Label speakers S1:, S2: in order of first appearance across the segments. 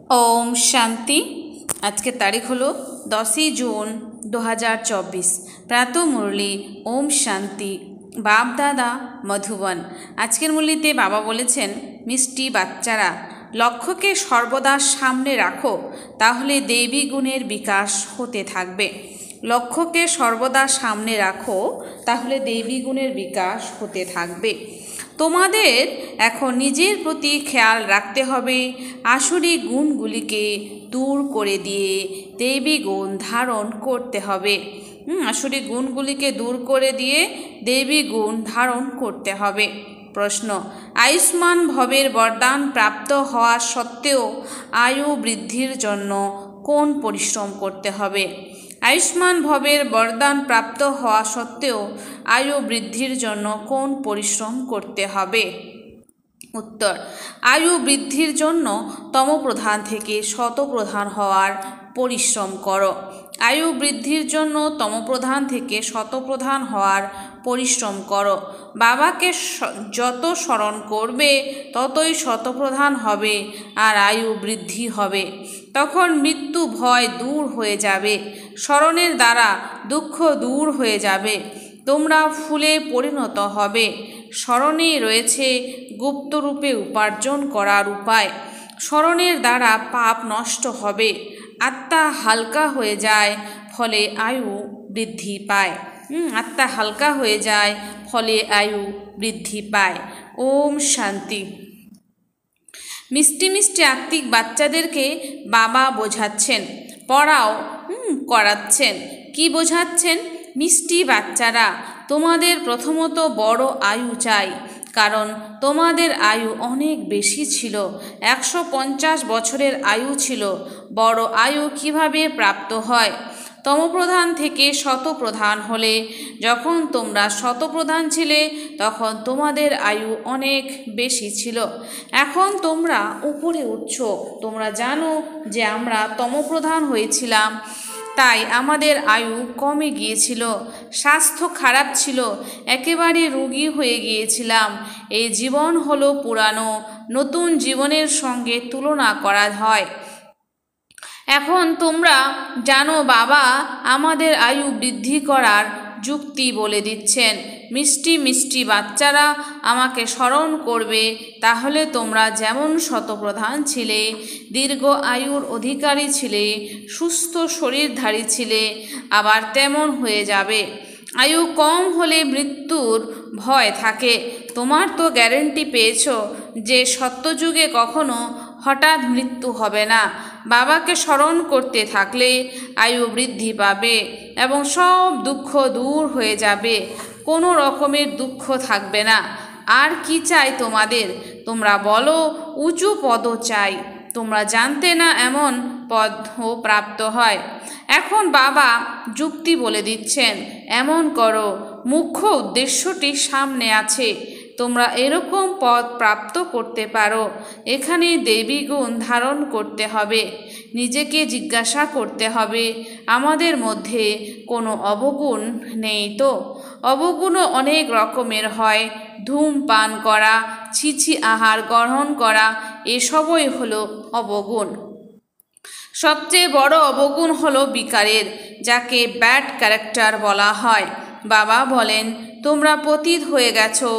S1: ओम शांति। आज के तारीख हलो 10 जून 2024। प्रातः मुरली ओम शांति बाप दादा मधुबन। आजकेर मुरलीते बाबा बोलेছেন मिष्टि बाच्चारा लक्ष्यके सर्वदा सामने राखो ताहले दैवी गुणेर विकास होते थाकबे। लक्ष्यके सर्वदा सामने राखो ताहले दैवी गुणेर विकास होते थाकबे। তোমাদের এখন নিজের প্রতি খেয়াল রাখতে হবে, আসুরি গুণগুলিকে দূর করে দিয়ে দৈবী গুণ ধারণ করতে হবে। আসুরি গুণগুলিকে দূর করে দিয়ে দৈবী গুণ ধারণ করতে হবে। প্রশ্ন, আয়ুষ্মান ভবের বরদান প্রাপ্ত হওয়া সত্ত্বেও আয়ু বৃদ্ধির জন্য কোন পরিশ্রম করতে হবে? আয়ুষ্মান ভবের বরদান প্রাপ্ত হওয়া সত্ত্বেও আয়ু বৃদ্ধির জন্য কোন পরিশ্রম করতে হবে? উত্তর, আয়ু বৃদ্ধির জন্য তমপ্রধান থেকে শতপ্রধান হওয়ার পরিশ্রম করো। আয়ু বৃদ্ধির জন্য তমপ্রধান থেকে শতপ্রধান হওয়ার পরিশ্রম করো। বাবাকে যত স্মরণ করবে ততই শতপ্রধান হবে আর আয়ু বৃদ্ধি হবে। তখন মৃত্যু ভয় দূর হয়ে যাবে। স্মরণের দ্বারা দুঃখ দূর হয়ে যাবে। তোমরা ফুলে পরিণত হবে। স্মরণেই রয়েছে গুপ্তরূপে উপার্জন করার উপায়। স্মরণের দ্বারা পাপ নষ্ট হবে। আত্মা হালকা হয়ে যায়, ফলে আয়ু বৃদ্ধি পায়। আত্মা হালকা হয়ে যায়, ফলে আয়ু বৃদ্ধি পায়। ওম শান্তি। মিষ্টি মিষ্টি আত্মিক বাচ্চাদেরকে বাবা বোঝাচ্ছেন, পড়াও করাচ্ছেন। কি বোঝাচ্ছেন? মিষ্টি বাচ্চারা, তোমাদের প্রথমত বড় আয়ু চাই, কারণ তোমাদের আয়ু অনেক বেশি ছিল। 150 বছরের আয়ু ছিল। বড় আয়ু কিভাবে প্রাপ্ত হয়? তমপ্রধান থেকে শতপ্রধান হলে। যখন তোমরা শতপ্রধান ছিলে তখন তোমাদের আয়ু অনেক বেশি ছিল। এখন তোমরা উপরে উঠছ। তোমরা জানো যে আমরা তমপ্রধান হয়েছিলাম, তাই আমাদের আয়ু কমে গিয়েছিল। স্বাস্থ্য খারাপ ছিল, একেবারে রোগী হয়ে গিয়েছিলাম। এই জীবন হলো পুরানো, নতুন জীবনের সঙ্গে তুলনা করা হয়। এখন তোমরা জানো বাবা আমাদের আয়ু বৃদ্ধি করার যুক্তি বলে দিচ্ছেন। মিষ্টি মিষ্টি বাচ্চারা আমাকে স্মরণ করবে, তাহলে তোমরা যেমন শতপ্রধান ছিলে, দীর্ঘ আয়ুর অধিকারী ছিলে, সুস্থ শরীরধারী ছিলে, আবার তেমন হয়ে যাবে। আয়ু কম হলে মৃত্যুর ভয় থাকে। তোমার তো গ্যারেন্টি পেয়েছ যে সত্যযুগে কখনো হঠাৎ মৃত্যু হবে না। বাবাকে স্মরণ করতে থাকলে আয়ু বৃদ্ধি পাবে এবং সব দুঃখ দূর হয়ে যাবে। কোনো রকমের দুঃখ থাকবে না। আর কি চাই তোমাদের? তোমরা বলো উঁচু পদও চাই। তোমরা জানতে না এমন পদও প্রাপ্ত হয়। এখন বাবা যুক্তি বলে দিচ্ছেন, এমন করো। মুখ্য উদ্দেশ্যটি সামনে আছে। তোমরা এরকম পদ প্রাপ্ত করতে পারো। এখানে দেবী গুণ ধারণ করতে হবে। নিজেকে জিজ্ঞাসা করতে হবে, আমাদের মধ্যে কোনো অবগুণ নেই তো? অবগুণও অনেক রকমের হয়। ধূমপান করা, ছিছি আহার গ্রহণ করা, এসবই হলো অবগুণ। সবচেয়ে বড় অবগুণ হলো বিকারের, যাকে ব্যাড ক্যারেক্টার বলা হয়। বাবা বলেন, তোমরা পতিত হয়ে গেছো,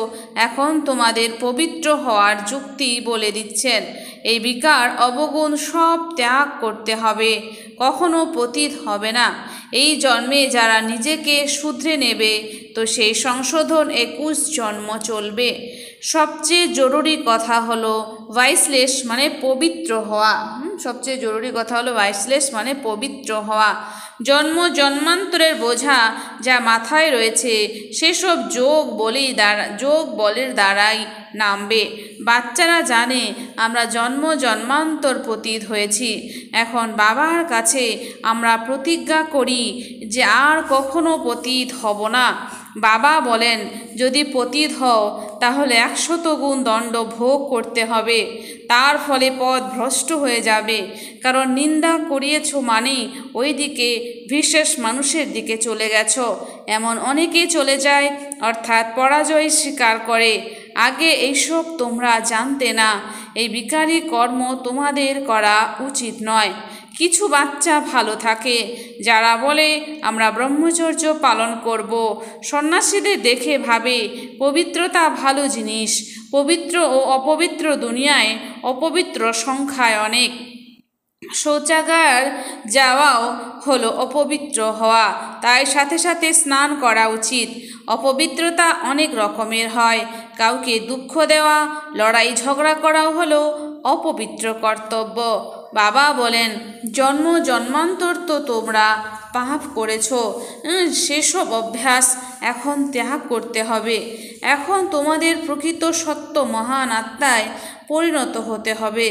S1: এখন তোমাদের পবিত্র হওয়ার যুক্তি বলে দিচ্ছেন। এই বিকার অবগুণ সব ত্যাগ করতে হবে, কখনো পতিত হবে না। এই জন্মে যারা নিজেকে শুধরে নেবে তো সেই সংশোধন 21 জন্ম চলবে। সবচেয়ে জরুরি কথা হলো ভাইসলেস মানে পবিত্র হওয়া। সবচেয়ে জরুরি কথা হলো ভাইসলেস মানে পবিত্র হওয়া। জন্ম জন্মান্তরের বোঝা যা মাথায় রয়েছে সেসব যোগ বলের দ্বারাই নামবে। বাচ্চারা জানে আমরা জন্ম জন্মান্তর পতিত হয়েছি। এখন বাবার কাছে আমরা প্রতিজ্ঞা করি যে আর কখনো পতিত হব না। বাবা বলেন, যদি পতিত হও তাহলে 100 গুণ দণ্ড ভোগ করতে হবে। তার ফলে পথ ভ্রষ্ট হয়ে যাবে, কারণ নিন্দা করিয়েছ মানে ওই দিকে বিশেষ মানুষের দিকে চলে গেছ। এমন অনেকেই চলে যায়, অর্থাৎ পরাজয় স্বীকার করে। আগে এইসব তোমরা জানতে না। এই বিকারী কর্ম তোমাদের করা উচিত নয়। কিছু বাচ্চা ভালো থাকে, যারা বলে আমরা ব্রহ্মচর্য পালন করব। সন্ন্যাসীদের দেখে ভাবে পবিত্রতা ভালো জিনিস। পবিত্র ও অপবিত্র দুনিয়ায় অপবিত্র সংখ্যায় অনেক। শৌচাগার যাওয়াও হলো অপবিত্র হওয়া, তাই সাথে সাথে স্নান করা উচিত। অপবিত্রতা অনেক রকমের হয়। কাউকে দুঃখ দেওয়া, লড়াই ঝগড়া করাও হলো অপবিত্র কর্তব্য। বাবা বলেন, জন্ম জন্মান্তর তো তোমরা পাপ করেছ, সেসব অভ্যাস এখন ত্যাগ করতে হবে। এখন তোমাদের প্রকৃত সত্য মহান আত্মায় পরিণত হতে হবে।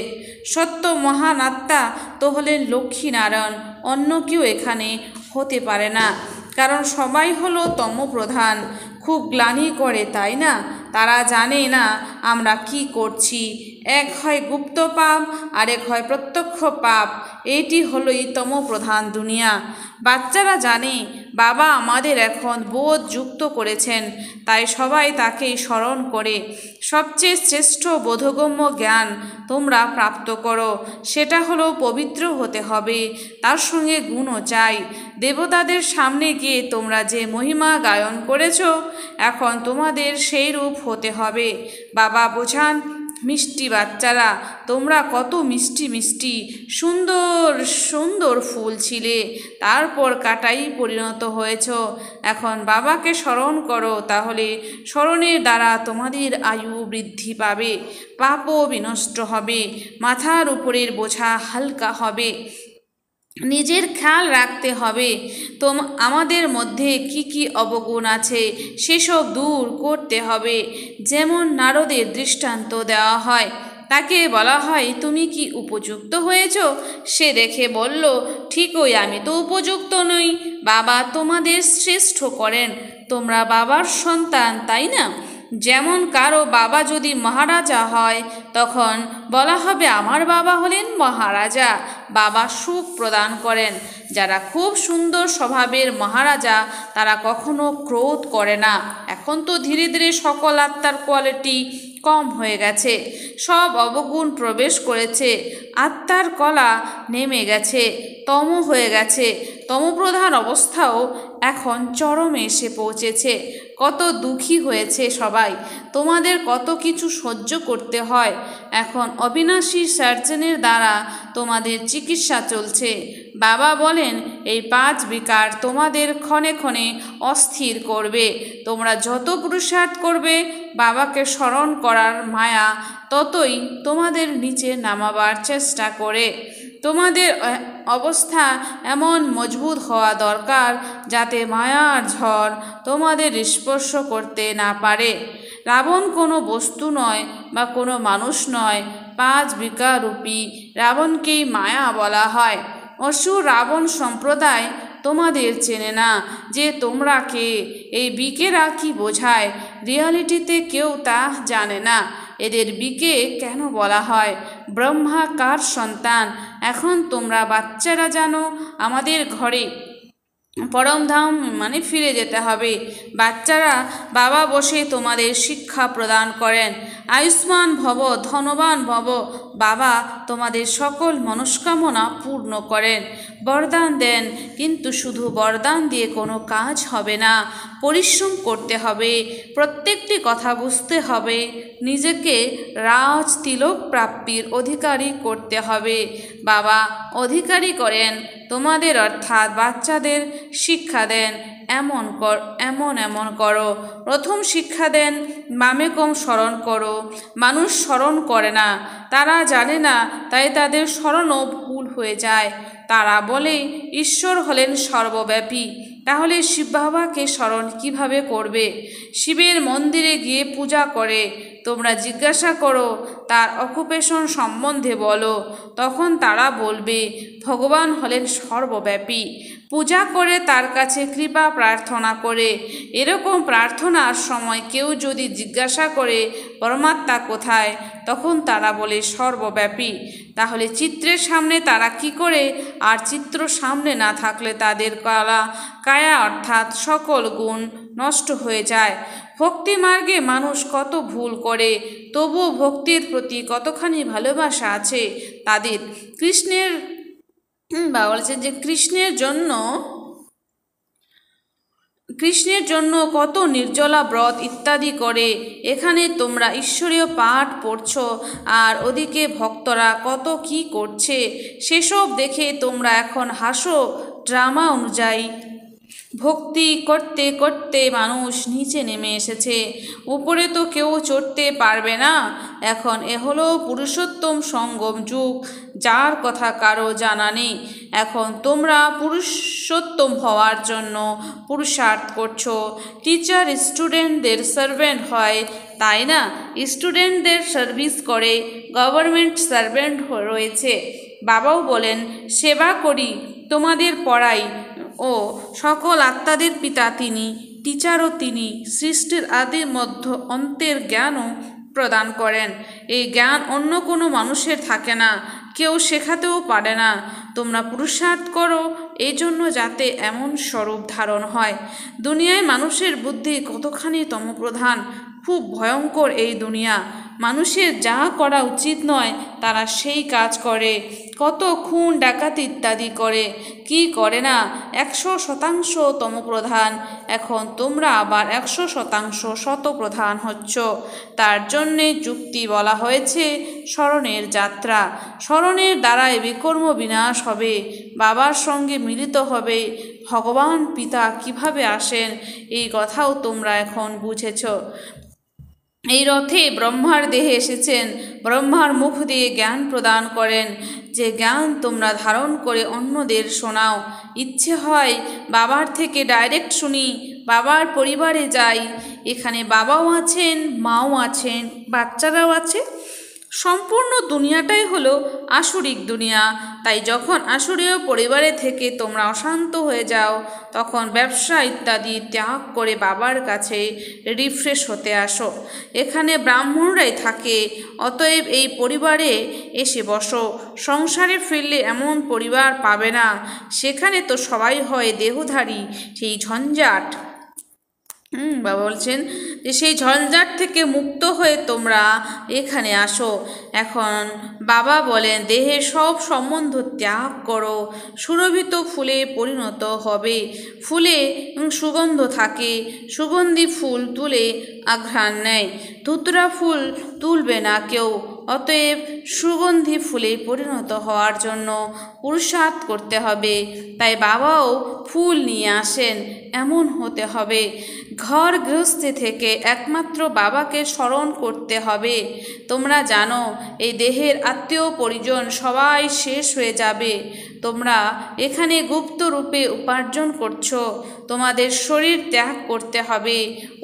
S1: সত্য মহান আত্মা তো হলেন লক্ষ্মীনারায়ণ, অন্য কেউ এখানে হতে পারে না। কারণ সবাই হলো তমপ্রধান। খুব গ্লানি করে, তাই না? তারা জানে না আমরা কি করছি। এক হয় গুপ্ত পাপ, আরেক হয় প্রত্যক্ষ পাপ। এইটি হলোই তমপ্রধান দুনিয়া। বাচ্চারা জানে বাবা আমাদের এখন বোধ যুক্ত করেছেন, তাই সবাই তাকেই স্মরণ করে। সবচেয়ে শ্রেষ্ঠ বোধগম্য জ্ঞান তোমরা প্রাপ্ত করো, সেটা হলো পবিত্র হতে হবে, তার সঙ্গে গুণও চাই। দেবতাদের সামনে গিয়ে তোমরা যে মহিমা গায়ন করেছ, এখন তোমাদের সেই রূপ হতে হবে। বাবা বোঝান, মিষ্টি বাচ্চারা, তোমরা কত মিষ্টি মিষ্টি সুন্দর সুন্দর ফুল ছিলে, তারপর কাটাই পরিণত হয়েছ। এখন বাবাকে স্মরণ করো, তাহলে স্মরণের দ্বারা তোমাদের আয়ু বৃদ্ধি পাবে, পাপও বিনষ্ট হবে, মাথার উপরের বোঝা হালকা হবে। নিজের খেয়াল রাখতে হবে আমাদের মধ্যে কি কি অবগুণ আছে, সেসব দূর করতে হবে। যেমন নারদের দৃষ্টান্ত দেওয়া হয়, তাকে বলা হয় তুমি কি উপযুক্ত হয়েছ? সে দেখে বলল, ঠিকই, আমি তো উপযুক্ত নই। বাবা তোমাদের শ্রেষ্ঠ করেন, তোমরা বাবার সন্তান, তাই না? যেমন কারো বাবা যদি মহারাজা হয়, তখন বলা হবে আমার বাবা হলেন মহারাজা। বাবা সুখ প্রদান করেন। যারা খুব সুন্দর স্বভাবের মহারাজা, তারা কখনো ক্রোধ করে না। এখন তো ধীরে ধীরে সকল আত্মার কোয়ালিটি কম হয়ে গেছে, সব অবগুণ প্রবেশ করেছে, আত্মার কলা নেমে গেছে, তম হয়ে গেছে। তমপ্রধান অবস্থাও এখন চরমে এসে পৌঁছেছে। কত দুঃখী হয়েছে সবাই, তোমাদের কত কিছু সহ্য করতে হয়। এখন অবিনাশী সার্জনের দ্বারা তোমাদের চিকিৎসা চলছে। বাবা বলেন, এই 5 বিকার তোমাদের ক্ষণে ক্ষণে অস্থির করবে। তোমরা যত পুরুষার্থ করবে বাবাকে স্মরণ করার মায়া ততই তোমাদের নিচে নামাবার চেষ্টা করে। তোমাদের অবস্থা এমন মজবুত হওয়া দরকার, যাতে মায়ার ঝড় তোমাদের স্পর্শ করতে না পারে। রাবণ কোনো বস্তু নয় বা কোনো মানুষ নয়, 5 বিকাররূপী রাবণকেই মায়া বলা হয়। অসুর রাবণ সম্প্রদায় তোমাদের চেনে না যে তোমরা কে। এই বিকেরা কি বোঝায়, রিয়ালিটিতে কেউ তা জানে না। এদের বিকে কেন বলা হয়? ব্রহ্মা কার সন্তান? এখন তোমরা বাচ্চারা জানো, আমাদের ঘরে পরমধাম মানে ফিরে যেতে হবে। বাচ্চারা বাবা বসে তোমাদের শিক্ষা প্রদান করেন। আয়ুষ্মান ভব, ধনবান ভব। বাবা তোমাদের সকল মনস্কামনা পূর্ণ করেন, বরদান দেন। কিন্তু শুধু বরদান দিয়ে কোনো কাজ হবে না, পরিশ্রম করতে হবে, প্রত্যেকটি কথা বুঝতে হবে, নিজেকে রাজ তিলক প্রাপ্তির অধিকারী করতে হবে। বাবা অধিকারী করেন তোমাদের, অর্থাৎ বাচ্চাদের শিক্ষা দেন, এমন করো। প্রথম শিক্ষা দেন মামেকম স্মরণ করো। মানুষ স্মরণ করে না, তারা জানে না, তাই তাদের স্মরণও ভুল হয়ে যায়। তারা বলে ঈশ্বর হলেন সর্বব্যাপী, তাহলে শিব বাবাকে স্মরণ কিভাবে করবে? শিবের মন্দিরে গিয়ে পূজা করে। তোমরা জিজ্ঞাসা করো তার অকুপেশন সম্বন্ধে বলো, তখন তারা বলবে ভগবান হলেন সর্বব্যাপী। পূজা করে তার কাছে কৃপা প্রার্থনা করে। এরকম প্রার্থনার সময় কেউ যদি জিজ্ঞাসা করে পরমাত্মা কোথায়, তখন তারা বলে সর্বব্যাপী। তাহলে চিত্রের সামনে তারা কি করে? আর চিত্র সামনে না থাকলে তাদের কায়া অর্থাৎ সকল গুণ নষ্ট হয়ে যায়। ভক্তি মার্গে মানুষ কত ভুল করে, তবুও ভক্তির প্রতি কতখানি ভালোবাসা আছে তাদের। বাবা বলছেন যে কৃষ্ণের জন্য কত নির্জলা ব্রত ইত্যাদি করে। এখানে তোমরা ঈশ্বরীয় পাঠ পড়ছো, আর ওদিকে ভক্তরা কত কি করছে সেসব দেখে তোমরা এখন হাসো। ড্রামা অনুযায়ী ভক্তি করতে করতে মানুষ নিচে নেমে এসেছে, উপরে তো কেউ চড়তে পারবে না। এখন এ হলো পুরুষোত্তম সঙ্গম যুগ, যার কথা কারো জানা নেই। এখন তোমরা পুরুষোত্তম হওয়ার জন্য পুরুষার্থ করছো। টিচার স্টুডেন্টদের সার্ভেন্ট হয়, তাই না? স্টুডেন্টদের সার্ভিস করে, গভর্নমেন্ট সার্ভেন্ট রয়েছে। বাবাও বলেন সেবা করি, তোমাদের পড়াই। ও সকল আত্মাদের পিতা তিনি, টিচারও তিনি। সৃষ্টির আদি মধ্য অন্তের জ্ঞানও প্রদান করেন। এই জ্ঞান অন্য কোনো মানুষের থাকে না, কেউ শেখাতেও পারে না। তোমরা পুরুষার্থ করো এই জন্য যাতে এমন স্বরূপ ধারণ হয়। দুনিয়ায় মানুষের বুদ্ধি কতখানি তমপ্রধান, খুব ভয়ঙ্কর এই দুনিয়া। মানুষের যা করা উচিত নয় তারা সেই কাজ করে, কত খুন ডাকাতি ইত্যাদি করে। কি করে না? 100% তমপ্রধান। এখন তোমরা আবার 100% শতপ্রধান হচ্ছ। তার জন্যে যুক্তি বলা হয়েছে স্মরণের যাত্রা। স্মরণের দ্বারাই বিকর্ম বিনাশ হবে, বাবার সঙ্গে মিলিত হবে। ভগবান পিতা কিভাবে আসেন এই কথাও তোমরা এখন বুঝেছ। এই রথে ব্রহ্মার দেহে এসেছেন, ব্রহ্মার মুখ দিয়ে জ্ঞান প্রদান করেন, যে জ্ঞান তোমরা ধারণ করে অন্যদের শোনাও। ইচ্ছে হয় বাবার থেকে ডাইরেক্ট শুনি, বাবার পরিবারে যাই। এখানে বাবাও আছেন, মাও আছেন, বাচ্চারাও আছে। সম্পূর্ণ দুনিয়াটাই হলো আসুরিক দুনিয়া। তাই যখন আসুরীয় পরিবারে থেকে তোমরা অশান্ত হয়ে যাও, তখন ব্যবসা ইত্যাদি ত্যাগ করে বাবার কাছে রিফ্রেশ হতে আসো। এখানে ব্রাহ্মণরাই থাকে, অতএব এই পরিবারে এসে বসো। সংসারে ফিরলে এমন পরিবার পাবে না, সেখানে তো সবাই হয় দেহধারী। সেই ঝঞ্ঝাট বাবা বলছেন যে সেই ঝঞ্ঝাট থেকে মুক্ত হয়ে তোমরা এখানে আসো। এখন বাবা বলেন দেহের সব সম্বন্ধ ত্যাগ করো, সুরভিত ফুলে পরিণত হবে। ফুলে সুগন্ধ থাকে, সুগন্ধি ফুল তুলে আঘ্রাণ নেয়, ধুতরা ফুল তুলবে না কেউ। অতএব সুগন্ধি ফুলে পরিণত হওয়ার জন্য পুরুষার্থ করতে হবে। তাই বাবাও ফুল নিয়ে আসেন, এমন হতে হবে। ঘর গৃহস্থে থেকে একমাত্র বাবাকে স্মরণ করতে হবে। তোমরা জানো এই দেহের আত্মীয় পরিজন সবাই শেষ হয়ে যাবে। তোমরা এখানে গুপ্ত রূপে উপার্জন করছো, তোমাদের শরীর ত্যাগ করতে হবে।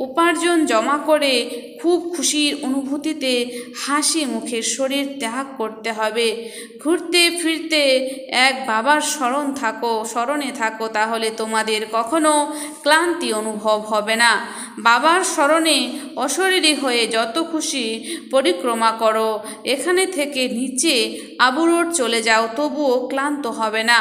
S1: উপার্জন জমা করে খুব খুশির অনুভূতিতে হাসি মুখে শরীর ত্যাগ করতে হবে। ঘুরতে ফিরতে এক বাবার স্মরণে থাকো, তাহলে তোমাদের কখনো ক্লান্তি অনুভব হবে না। বাবার স্মরণে অশরীরী হয়ে যত খুশি পরিক্রমা করো, এখানে থেকে নিচে আবুরোড চলে যাও, তবুও ক্লান্ত হবে না।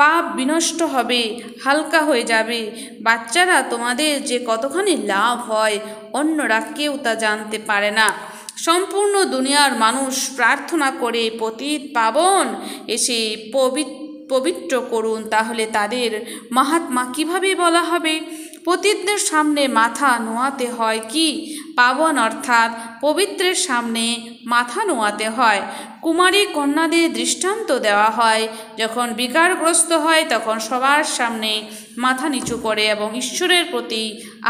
S1: পাপ বিনষ্ট হবে, হালকা হয়ে যাবে। বাচ্চারা তোমাদের যে কতখানি লাভ হয় অন্যরা কেউ তা জানতে পারে না। সম্পূর্ণ দুনিয়ার মানুষ প্রার্থনা করে পতিত পাবন এসে পবিত্র করুন, তাহলে তাদের মহাত্মা কিভাবে বলা হবে? পতিতদের সামনে মাথা নোয়াতে হয় কি? পাবন অর্থাৎ পবিত্রের সামনে মাথা নোয়াতে হয়। কুমারী কন্যাদের দৃষ্টান্ত দেওয়া হয়, যখন বিকারগ্রস্ত হয় তখন সবার সামনে মাথা নিচু করে এবং ঈশ্বরের প্রতি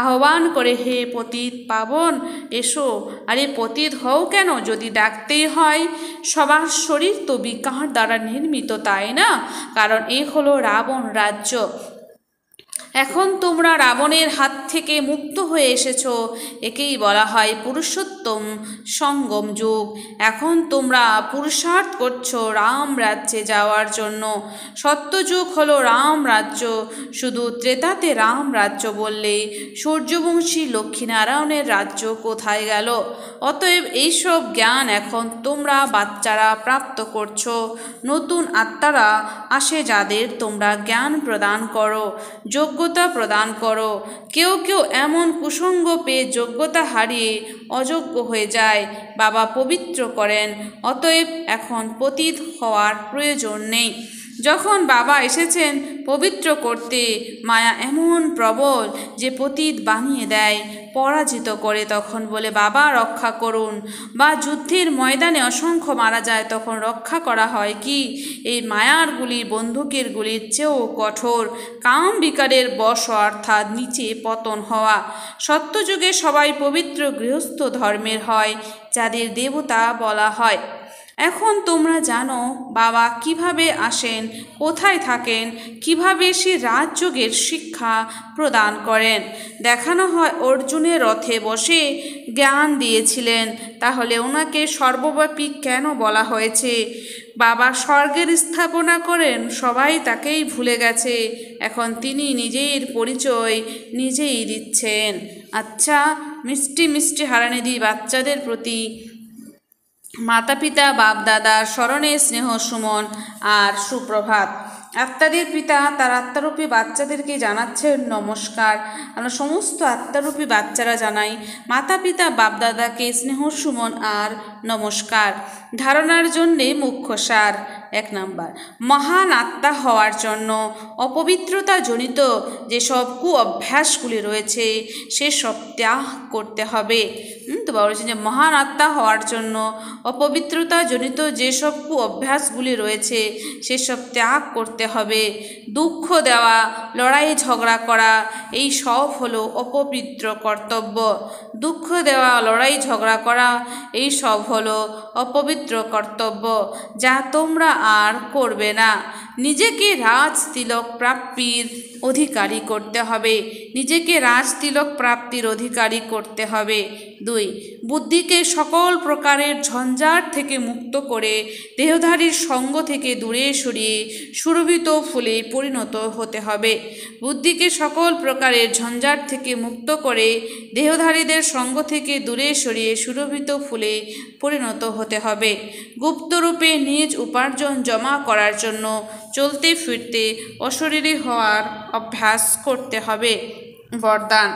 S1: আহ্বান করে, হে পতিত পাবন এসো। আরে পতিত হও কেন যদি ডাকতেই হয়? সবার শরীর তো বিকার দ্বারা নির্মিত, তাই না? কারণ এ হলো রাবণ রাজ্য। এখন তোমরা রাবণের হাত থেকে মুক্ত হয়ে এসেছ, একেই বলা হয় পুরুষোত্তম সঙ্গম যুগ। এখন তোমরা পুরুষার্থ করছো রাম রাজ্যে যাওয়ার জন্য। সত্যযুগ হলো রাম রাজ্য। শুধু ত্রেতাতে রাম রাজ্য বললে সূর্যবংশী লক্ষ্মীনারায়ণের রাজ্য কোথায় গেল? অতএব এইসব জ্ঞান এখন তোমরা বাচ্চারা প্রাপ্ত করছো। নতুন আত্মারা আসে যাদের তোমরা জ্ঞান প্রদান করো। যোগ্য যোগ্যতা প্রদান করো। কেউ কেউ এমন কুসঙ্গ পেয়ে যোগ্যতা হারিয়ে অযোগ্য হয়ে যায়। বাবা পবিত্র করেন, অতএব এখন পতিত হওয়ার প্রয়োজন নেই। যখন বাবা এসেছেন পবিত্র করতে, মায়া এমন প্রবল যে পতিত বানিয়ে দেয়, পরাজিত করে। তখন বলে বাবা রক্ষা করুন। বা যুদ্ধের ময়দানে অসংখ্য মারা যায়, তখন রক্ষা করা হয় কি? এই মায়ার গুলি বন্দুকের গুলির চেয়েও কঠোর। কাম বিকারের বশ অর্থাৎ নিচে পতন হওয়া। সত্যযুগে সবাই পবিত্র গৃহস্থ ধর্মের হয়, যাদের দেবতা বলা হয়। এখন তোমরা জানো বাবা কিভাবে আসেন, কোথায় থাকেন, কিভাবে সে রাজযোগের শিক্ষা প্রদান করেন। দেখানো হয় অর্জুনের রথে বসে জ্ঞান দিয়েছিলেন। তাহলে ওনাকে সর্বব্যাপী কেন বলা হয়েছে? বাবা স্বর্গের স্থাপনা করেন, সবাই তাকেই ভুলে গেছে। এখন তিনি নিজের পরিচয় নিজেই দিচ্ছেন। আচ্ছা, মিষ্টি মিষ্টি হারানিধি বাচ্চাদের প্রতি মাতা পিতা বাপ দাদার স্মরণে স্নেহ সুমন আর সুপ্রভাত। আত্মাদের পিতা তার আত্মারূপী বাচ্চাদেরকে জানাচ্ছেন নমস্কার। আমরা সমস্ত আত্মারূপী বাচ্চারা জানাই মাতা পিতা বাপ দাদাকে স্নেহ সুমন আর নমস্কার। ধারণার জন্যে মুখ্য সার। 1 নাম্বার, মহান আত্মা হওয়ার জন্য অপবিত্রতা জনিত যেসব কু অভ্যাসগুলি রয়েছে সেসব ত্যাগ করতে হবে। তো বলছেন যে মহান আত্মা হওয়ার জন্য অপবিত্রতা জনিত যেসব কু অভ্যাসগুলি রয়েছে সেসব ত্যাগ করতে হবে। দুঃখ দেওয়া, লড়াই ঝগড়া করা, এই সব হলো অপবিত্র কর্তব্য। দুঃখ দেওয়া, লড়াই ঝগড়া করা, এই সব হলো অপবিত্র কর্তব্য, যা তোমরা আর করবে না। নিজেকে রাজ তিলক প্রাপ্তির অধিকারী করতে হবে। নিজেকে রাজ তিলক প্রাপ্তির অধিকারী করতে হবে। 2, বুদ্ধিকে সকল প্রকারের ঝঞ্ঝাট থেকে মুক্ত করে দেহধারীর সঙ্গ থেকে দূরে সরিয়ে সুরভিত ফুলে পরিণত হতে হবে। বুদ্ধিকে সকল প্রকারের ঝঞ্ঝাট থেকে মুক্ত করে দেহধারীদের সঙ্গ থেকে দূরে সরিয়ে সুরভিত ফুলে পরিণত হতে হবে। গুপ্তরূপে নিজ উপার্জন জমা করার জন্য চলতে ফিরতে অশরীরী হওয়ার অভ্যাস করতে হবে। বরদান,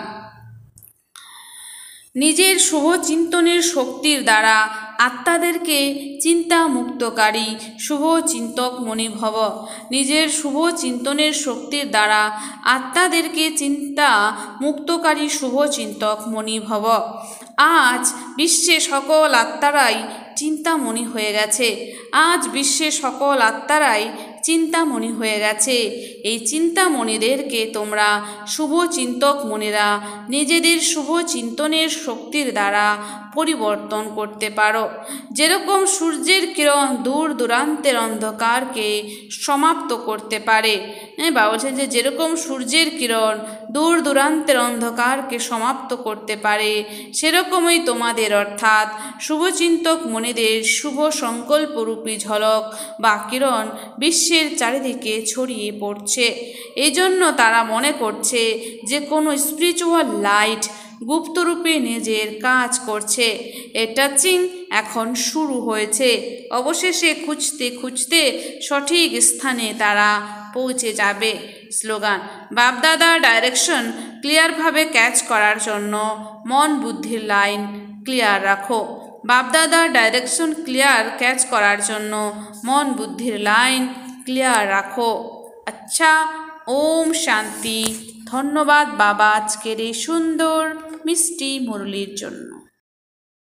S1: নিজের শুভ চিন্তনের শক্তির দ্বারা আত্মাদেরকে চিন্তা মুক্তকারী শুভ চিন্তক মনি ভব। নিজের শুভ চিন্তনের শক্তির দ্বারা আত্মাদেরকে চিন্তা মুক্তকারী শুভ চিন্তক মনি ভব। আজ বিশ্বে সকল আত্মারাই চিন্তামণি হয়ে গেছে। আজ বিশ্বে সকল আত্মারাই চিন্তামণি হয়ে গেছে। এই চিন্তামণিদেরকে তোমরা শুভ চিন্তক মণিরা নিজেদের শুভ চিন্তনের শক্তির দ্বারা পরিবর্তন করতে পারো। যেরকম সূর্যের কিরণ দূর দূরান্তের অন্ধকারকে সমাপ্ত করতে পারে, বা বলছেন যে যেরকম সূর্যের কিরণ দূর দূরান্তের অন্ধকারকে সমাপ্ত করতে পারে, সেরকমই তোমাদের অর্থাৎ শুভচিন্তক মণিদের শুভ সংকল্পরূপী ঝলক বা কিরণ বিশ্বের চারিদিকে ছড়িয়ে পড়ছে। এজন্য তারা মনে করছে যে কোনো স্পিরিচুয়াল লাইট গুপ্তরূপে নিজের কাজ করছে। এ টাচিং এখন শুরু হয়েছে। অবশেষে খুঁজতে খুঁজতে সঠিক স্থানে তারা পৌঁছে যাবে। স্লোগান, বাপদাদা ডাইরেকশন ক্লিয়ারভাবে ক্যাচ করার জন্য মন বুদ্ধির লাইন ক্লিয়ার রাখো। বাপদাদা ডাইরেকশন ক্লিয়ার ক্যাচ করার জন্য মন বুদ্ধির লাইন ক্লিয়ার রাখো। আচ্ছা, ওম শান্তি। ধন্যবাদ বাবা আজকের এই সুন্দর মিষ্টি মুরলির জন্য।